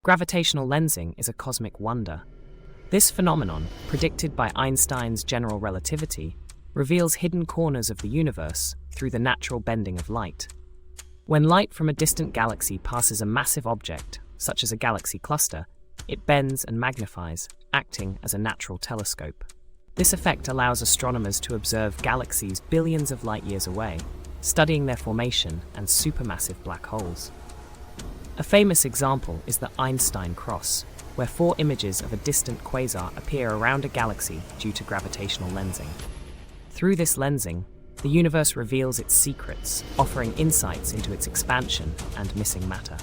Gravitational lensing is a cosmic wonder. This phenomenon, predicted by Einstein's general relativity, reveals hidden corners of the universe through the natural bending of light. When light from a distant galaxy passes a massive object, such as a galaxy cluster, it bends and magnifies, acting as a natural telescope. This effect allows astronomers to observe galaxies billions of light years away, studying their formation and supermassive black holes. A famous example is the Einstein cross, where 4 images of a distant quasar appear around a galaxy due to gravitational lensing. Through this lensing, the universe reveals its secrets, offering insights into its expansion and missing matter.